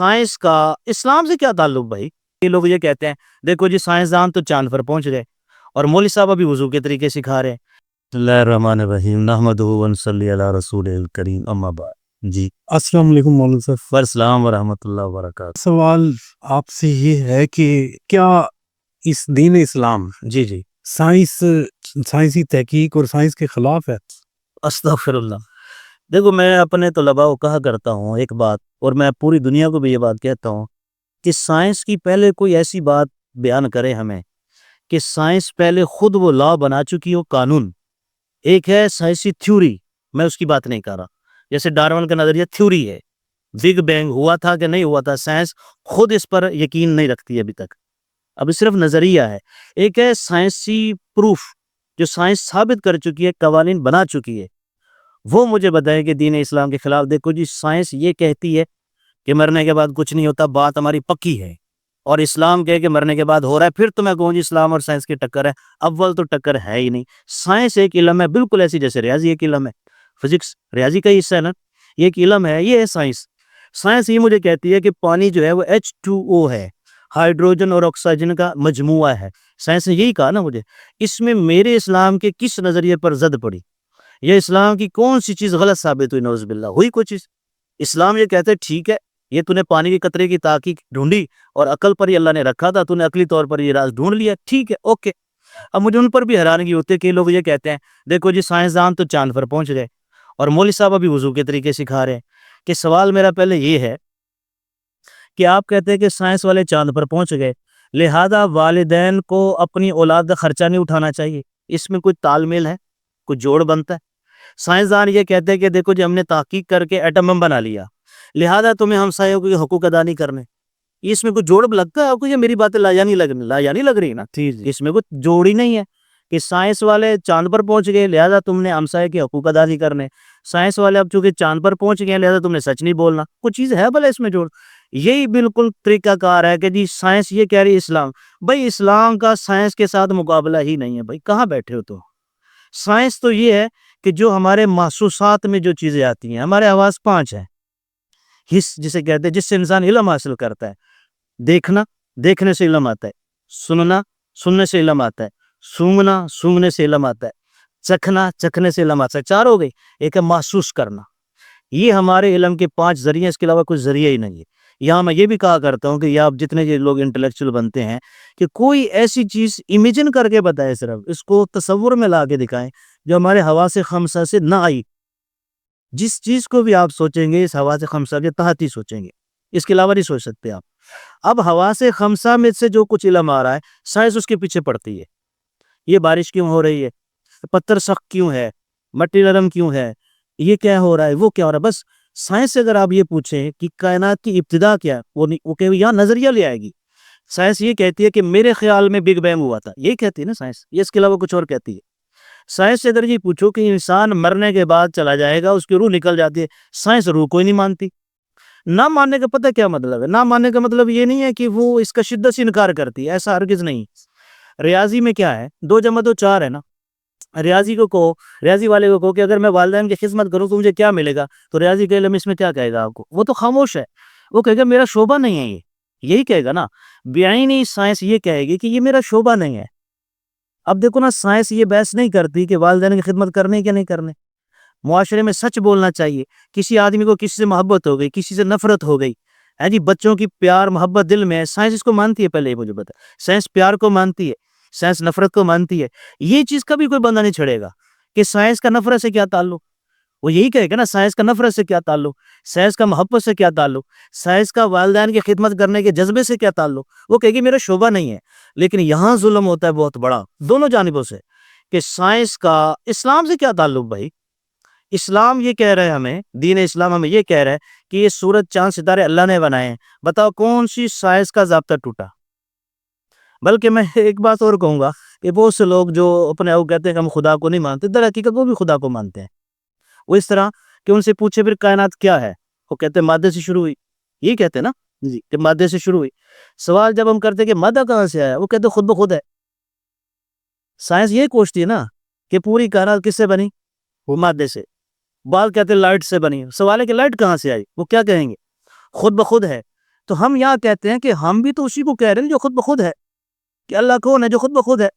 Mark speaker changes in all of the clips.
Speaker 1: Science کا اسلام سے کیا تعلق بھائی؟ یہ لوگ یہ کہتے ہیں دیکھو جی سائنسدان تو چاند پر پہنچ گئے اور مولوی صاحب ابھی وضو کے طریقے سکھا رہے ہیں۔ بسم اللہ الرحمن الرحیم نحمدہ ونصلی علی رسول الکریم اما بعد۔ جی
Speaker 2: السلام علیکم مولوی صاحب۔
Speaker 1: السلام ورحمۃ اللہ وبرکاتہ۔
Speaker 2: سوال آپ سے یہ ہے کہ کیا اس دین اسلام
Speaker 1: جی
Speaker 2: سائنسی تحقیق اور سائنس کے خلاف ہے؟
Speaker 1: استغفر اللہ۔ دیکھو میں اپنے طلباء کو کہا کرتا ہوں ایک بات، اور میں پوری دنیا کو بھی یہ بات کہتا ہوں کہ سائنس کی پہلے کوئی ایسی بات بیان کرے ہمیں کہ سائنس پہلے خود وہ لا بنا چکی ہو، قانون۔ ایک ہے سائنسی تھیوری، میں اس کی بات نہیں کر رہا، جیسے ڈارون کا نظریہ تھیوری ہے، بگ بینگ ہوا تھا کہ نہیں ہوا تھا، سائنس خود اس پر یقین نہیں رکھتی ابھی تک، اب صرف نظریہ ہے۔ ایک ہے سائنسی پروف، جو سائنس ثابت کر چکی ہے، قوانین بنا چکی ہے، وہ مجھے بتائے کہ دین اسلام کے خلاف۔ دیکھو جی سائنس یہ کہتی ہے کہ مرنے کے بعد کچھ نہیں ہوتا، بات ہماری پکی ہے، اور اسلام کہے کہ مرنے کے بعد ہو رہا ہے، پھر تو میں کہوں جی اسلام اور سائنس کی ٹکر ہے۔ اول تو ٹکر ہے ہی نہیں۔ سائنس ایک علم ہے، بالکل ایسی جیسے ریاضی ایک علم ہے، فزکس ریاضی کا ہی حصہ ہے نا، یہ ایک علم ہے، یہ ہے سائنس۔ سائنس یہ مجھے کہتی ہے کہ پانی جو ہے وہ H2O ہے، ہائیڈروجن اور آکسیجن کا مجموعہ ہے۔ سائنس نے یہی کہا نا مجھے، اس میں میرے اسلام کے کس نظریے پر زد پڑی، یہ اسلام کی کون سی چیز غلط ثابت ہوئی، نعوذ باللہ ہوئی کوئی چیز؟ اسلام یہ کہتے ٹھیک ہے، یہ تو نے پانی کے قطرے کی تحقیق ڈھونڈی اور عقل پر ہی اللہ نے رکھا تھا، تو نے عقلی طور پر یہ راز ڈھونڈ لیا، ٹھیک ہے، اوکے۔ اب مجھے ان پر بھی حیرانگی ہوتی ہے کہ لوگ یہ کہتے ہیں دیکھو جی سائنسدان تو چاند پر پہنچ گئے اور مولوی صاحب ابھی وضو کے طریقے سکھا رہے ہیں، کہ سوال میرا پہلے یہ ہے کہ آپ کہتے ہیں کہ سائنس والے چاند پر پہنچ گئے، لہذا والدین کو اپنی اولاد کا خرچہ نہیں اٹھانا چاہیے، اس میں کوئی تال میل ہے، کوئی جوڑ بنتا ہے؟ سائنسدان یہ کہتے ہیں کہ دیکھو جی ہم نے تحقیق کر کے ایٹم بم بنا لیا، لہذا تمہیں ہمسایوں کے حقوق ادا نہیں کرنے، اس میں کوئی جوڑ لگتا ہے آپ کو؟ یہ میری باتیں لا یا نہیں لگ رہی نا، اس میں کوئی جوڑ ہی نہیں ہے کہ سائنس والے چاند پر پہنچ گئے لہذا تم نے ہمسائے کے حقوق ادا نہیں کرنے، سائنس والے اب چونکہ چاند پر پہنچ گئے لہذا تم نے سچ نہیں بولنا، کوئی چیز ہے بھلا اس میں جوڑ؟ یہی بالکل طریقہ کار ہے کہ جی سائنس یہ کہہ رہی اسلام، بھائی اسلام کا سائنس کے ساتھ مقابلہ ہی نہیں ہے، بھائی کہاں بیٹھے ہو تو؟ سائنس تو یہ ہے کہ جو ہمارے محسوسات میں جو چیزیں آتی ہیں، ہمارے حواس 5 ہیں، حس جسے کہتے ہیں، جس سے انسان علم حاصل کرتا ہے۔ دیکھنا، دیکھنے سے علم آتا ہے، سننا، سننے سے علم آتا ہے، سونگنا، سونگنے سے علم آتا ہے، چکھنا، چکھنے سے علم آتا ہے، 4 ہو گئی۔ ایک ہے محسوس کرنا، یہ ہمارے علم کے 5 ذریعے، اس کے علاوہ کوئی ذریعہ ہی نہیں ہے۔ یہاں میں یہ بھی کہا کرتا ہوں کہ یہ آپ جتنے یہ لوگ انٹلیکچوئل بنتے ہیں کہ کوئی ایسی چیز امیجن کر کے بتائے، صرف اس کو تصور میں لا کے دکھائیں جو ہمارے حواس خمسہ سے نہ آئی۔ جس چیز کو بھی آپ سوچیں گے اس حواس خمسہ کے تحت ہی سوچیں گے، اس کے علاوہ نہیں سوچ سکتے آپ۔ اب حواس خمسہ میں سے جو کچھ علم آ رہا ہے، سائنس اس کے پیچھے پڑتی ہے، یہ بارش کیوں ہو رہی ہے، پتھر سخت کیوں ہے، مٹی نرم کیوں ہے، یہ کیا ہو رہا ہے، وہ کیا ہو رہا ہے۔ بس سائنس سے اگر آپ یہ پوچھیں کہ کائنات کی ابتدا کیا ہے، وہ کہ یہاں نظریہ لے آئے گی۔ سائنس یہ کہتی ہے کہ میرے خیال میں بگ بینگ ہوا تھا، یہ کہتی ہے نا سائنس، یہ اس کے علاوہ کچھ اور کہتی ہے۔ سائنس سے اگر یہ پوچھو کہ انسان مرنے کے بعد چلا جائے گا، اس کی روح نکل جاتی ہے، سائنس روح کوئی نہیں مانتی۔ نہ ماننے کا پتہ کیا مطلب ہے؟ نہ ماننے کا مطلب یہ نہیں ہے کہ وہ اس کا شدت سے انکار کرتی ہے، ایسا ہرگز نہیں۔ ریاضی میں کیا ہے، 2 × 2 4 ہے نا۔ ریاضی کو کہو، ریاضی والے کو کہو کہ اگر میں والدین کی خدمت کروں تو مجھے کیا ملے گا، تو ریاضی کے علم اس میں کیا کہے گا آپ کو؟ وہ تو خاموش ہے، وہ کہے گا میرا شعبہ نہیں ہے، یہی کہے گا نا۔ بعینی سائنس یہ کہے گی کہ یہ میرا شعبہ نہیں ہے۔ اب دیکھو نا، سائنس یہ بحث نہیں کرتی کہ والدین کی خدمت کرنے کیا نہیں کرنے، معاشرے میں سچ بولنا چاہیے۔ کسی آدمی کو کسی سے محبت ہو گئی، کسی سے نفرت ہو گئی ہے جی، بچوں کی پیار محبت دل میں ہے، سائنس اس کو مانتی ہے، پہلے یہ مجھے بتا، سائنس پیار کو مانتی ہے، سائنس نفرت کو مانتی ہے۔ یہ چیز کبھی کوئی بندہ نہیں چھڑے گا کہ سائنس کا نفرت سے کیا تعلق، وہ یہی کہے گا نا سائنس کا نفرت سے کیا تعلق، سائنس کا محبت سے کیا تعلق، سائنس کا والدین کی خدمت کرنے کے جذبے سے کیا تعلق، وہ کہے گی میرا شعبہ نہیں ہے۔ لیکن یہاں ظلم ہوتا ہے بہت بڑا، دونوں جانبوں سے، کہ سائنس کا اسلام سے کیا تعلق بھائی؟ اسلام یہ کہہ رہا ہے ہمیں، دین اسلام ہمیں یہ کہہ رہا ہے کہ یہ سورج چاند ستارے اللہ نے بنائے ہیں، بتاؤ کون سی سائنس کا ضابطہ ٹوٹا؟ بلکہ میں ایک بات اور کہوں گا کہ بہت سے لوگ جو اپنے آپ کہتے ہیں کہ ہم خدا کو نہیں مانتے، در حقیقت وہ بھی خدا کو مانتے ہیں۔ وہ اس طرح کہ ان سے پوچھے پھر کائنات کیا ہے، وہ کہتے ہیں مادے سے شروع ہوئی، یہی کہتے ہیں نا جی کہ مادے سے شروع ہوئی۔ سوال جب ہم کرتے کہ مادہ کہاں سے آیا، وہ کہتے خود بخود ہے۔ سائنس یہ کوشتی ہے نا کہ پوری کائنات کس سے بنی، وہ مادے سے۔ بعض کہتے ہیں لائٹ سے بنی، سوال ہے کہ لائٹ کہاں سے آئی، وہ کیا کہیں گے، خود بخود ہے۔ تو ہم یہاں کہتے ہیں کہ ہم بھی تو اسی کو کہہ رہے ہیں جو خود بخود ہے، کہ اللہ کون ہے جو خود بخود ہے.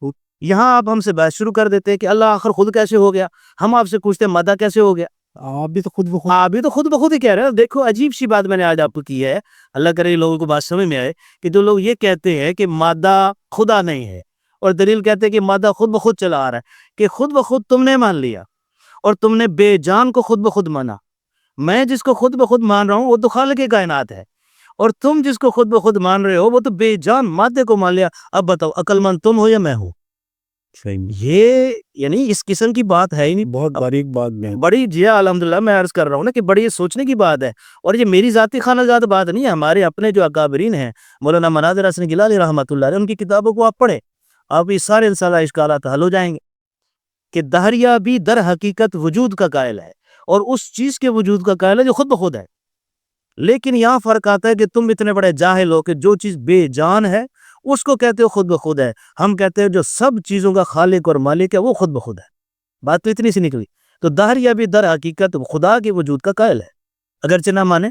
Speaker 1: یہاں آپ ہم سے بحث شروع کر دیتے ہیں کہ اللہ آخر خود کیسے ہو گیا. ہم آپ سے پوچھتے ہیں مادہ کیسے ہو گیا.
Speaker 2: آپ بھی تو خود بخود
Speaker 1: آپ بھی تو خود بخود ہی کہہ رہے ہیں. دیکھو عجیب سی بات میں نے آج آپ کو کی ہے. اللہ کرے لوگوں کو بات سمجھ میں آئے کہ جو لوگ یہ کہتے ہیں کہ مادہ خدا نہیں ہے اور دلیل کہتے ہیں کہ مادہ خود بخود چلا آ رہا ہے، کہ خود بخود تم نے مان لیا اور تم نے بے جان کو خود بخود مانا. میں جس کو خود بخود مان رہا ہوں وہ تو خالق کائنات ہے، اور تم جس کو خود بخود مان رہے ہو وہ تو بے جان مادے کو مان لیا. اب بتاؤ عقل مند تم ہو یا میں ہوں؟ یہ یعنی اس قسم کی بات ہے ہی نہیں.
Speaker 2: بہت باریک بات میں
Speaker 1: بڑی جی الحمدللہ میں عرض کر رہا ہوں نا کہ بڑی یہ سوچنے کی بات ہے. اور یہ میری ذاتی خانہ جات بات نہیں ہے، ہمارے اپنے جو اکابرین ہیں مولانا مناظر حسن گیلانی رحمۃ اللہ علیہ، ان کی کتابوں کو آپ پڑھیں، آپ یہ سارے انشاءاللہ اشکالات حل ہو جائیں گے. کہ دہریہ بھی در حقیقت وجود کا قائل ہے اور اس چیز کے وجود کا قائل ہے جو خود بخود ہے. لیکن یہاں فرق آتا ہے کہ تم اتنے بڑے جاہل ہو کہ جو چیز بے جان ہے اس کو کہتے ہو خود بخود ہے. ہم کہتے ہیں جو سب چیزوں کا خالق اور مالک ہے وہ خود بخود ہے. بات تو اتنی سی نکلی. تو دہریہ بھی در حقیقت خدا کے وجود کا قائل ہے اگرچہ نہ مانے.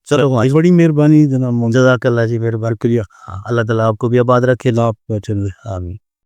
Speaker 1: چلو
Speaker 2: بڑی مہربانی جناب.
Speaker 1: جزاک اللہ جی، مہربانی.
Speaker 2: شکریہ.
Speaker 1: اللہ تعالیٰ آپ کو بھی آباد رکھے.
Speaker 2: آپ
Speaker 1: آمین.